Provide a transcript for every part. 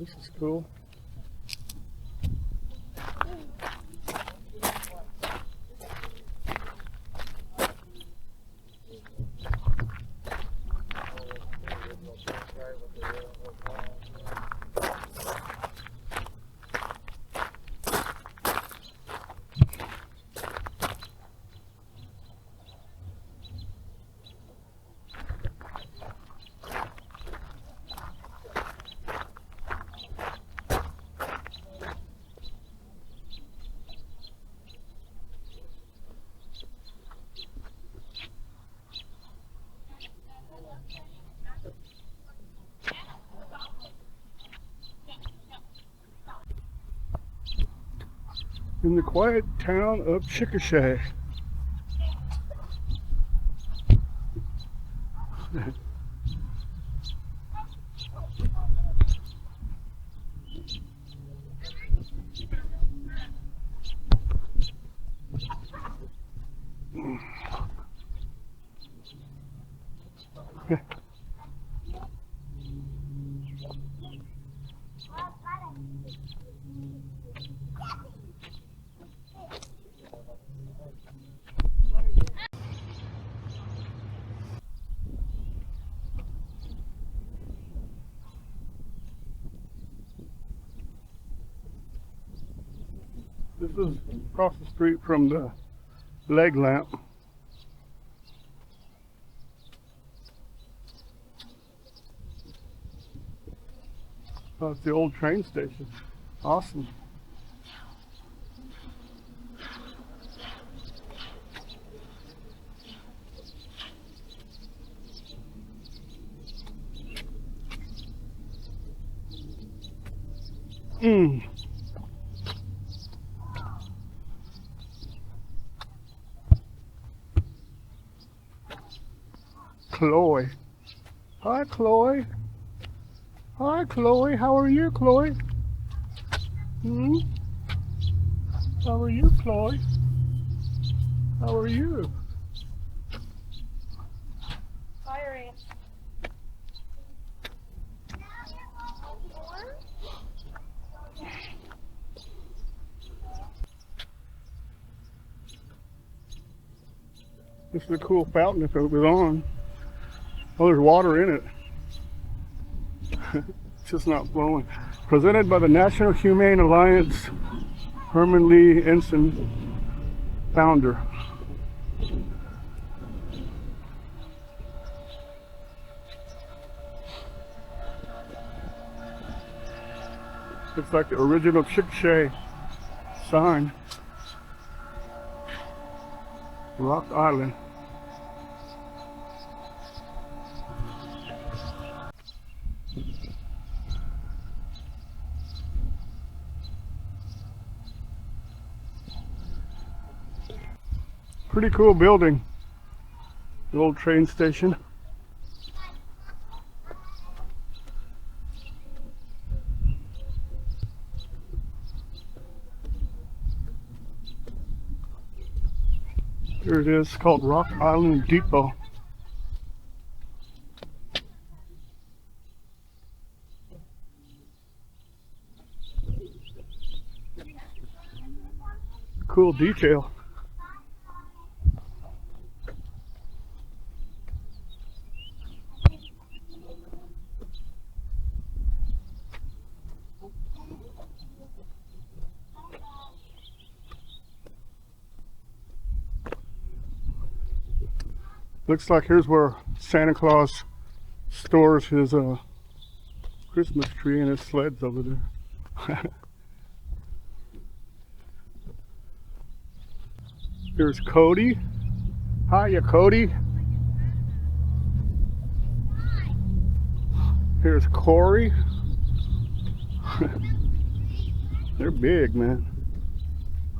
This is cool. In the quiet town of Chickasha. This is across the street from the leg lamp. Oh, it's the old train station. Awesome. Chloe. Hi, Chloe. Hi, Chloe. How are you, Chloe? How are you, Chloe? How are you? Firing. This is a cool fountain if it was on. Oh, there's water in it. It's just not flowing. Presented by the National Humane Alliance, Herman Lee Ensign, founder. Looks like the original Chickasha sign. Rock Island. Pretty cool building. The old train station. Here it is, called Rock Island Depot. Cool detail. Looks like here's where Santa Claus stores his Christmas tree and his sleds over there. Here's Cody. Hiya, Cody. Here's Corey. They're big, man.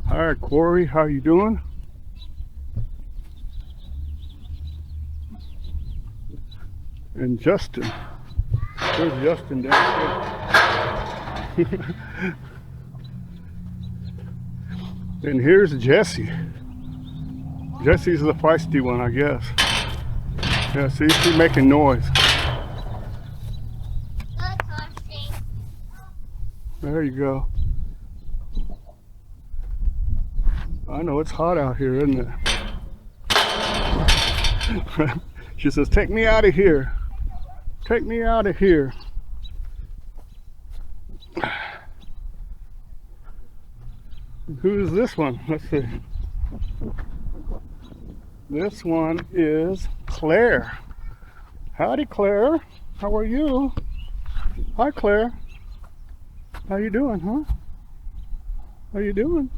Hi, Corey. How you doing? And Justin. There's Justin down there. And here's Jesse. Jesse's the feisty one, I guess. Yeah, see, she's making noise. There you go. I know it's hot out here, isn't it? She says, take me out of here. Take me out of here. Who's this one? Let's see. This one is Claire. Howdy, Claire. How are you? Hi, Claire. How you doing, huh? How you doing?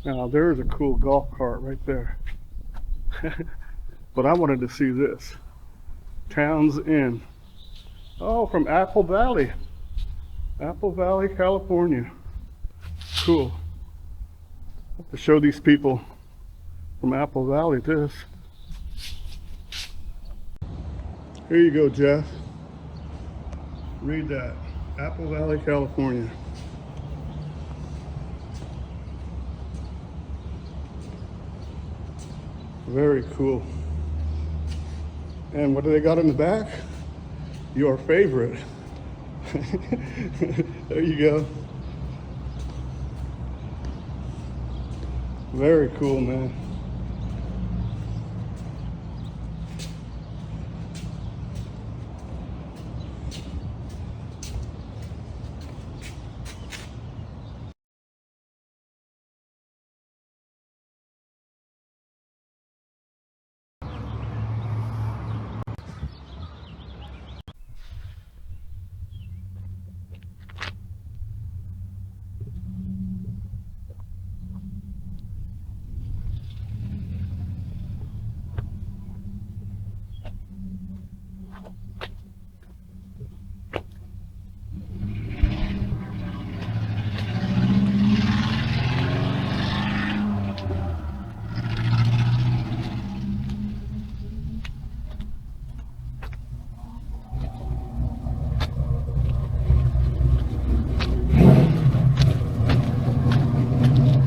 Now there's a cool golf cart right there. But I wanted to see this. Towns Inn. Oh, from Apple Valley. Apple Valley, California. Cool. Have to show these people from Apple Valley this. Here you go, Jeff. Read that. Apple Valley, California. Very cool. And what do they got in the back? Your favorite. There you go. Very cool, man.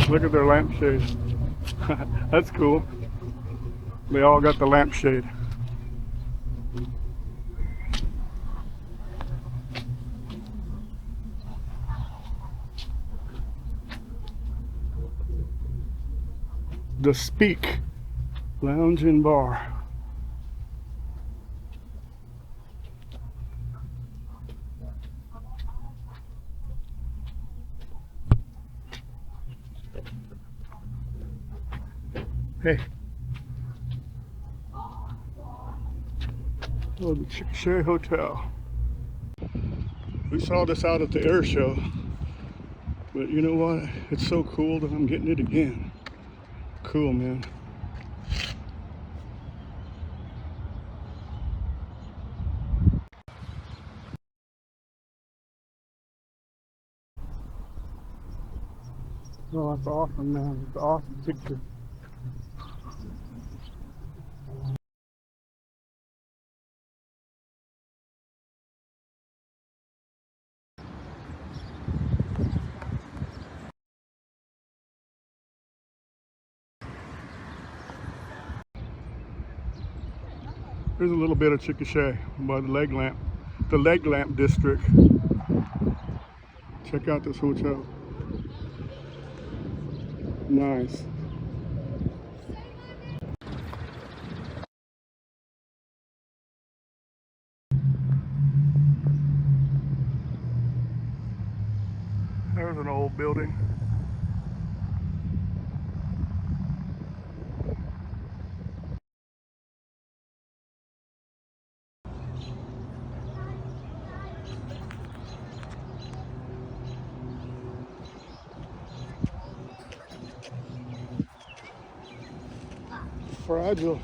Look at their lampshade. That's cool. They all got the lampshade. The Speak Lounge and Bar. Hey. Oh, the Chickasha Hotel. We saw this out at the air show, but you know what? It's so cool that I'm getting it again. Cool, man. Oh, that's awesome, man. It's an awesome picture. There's a little bit of Chickasha by the leg lamp district. Check out this hotel. Nice. There's an old building. Fragile.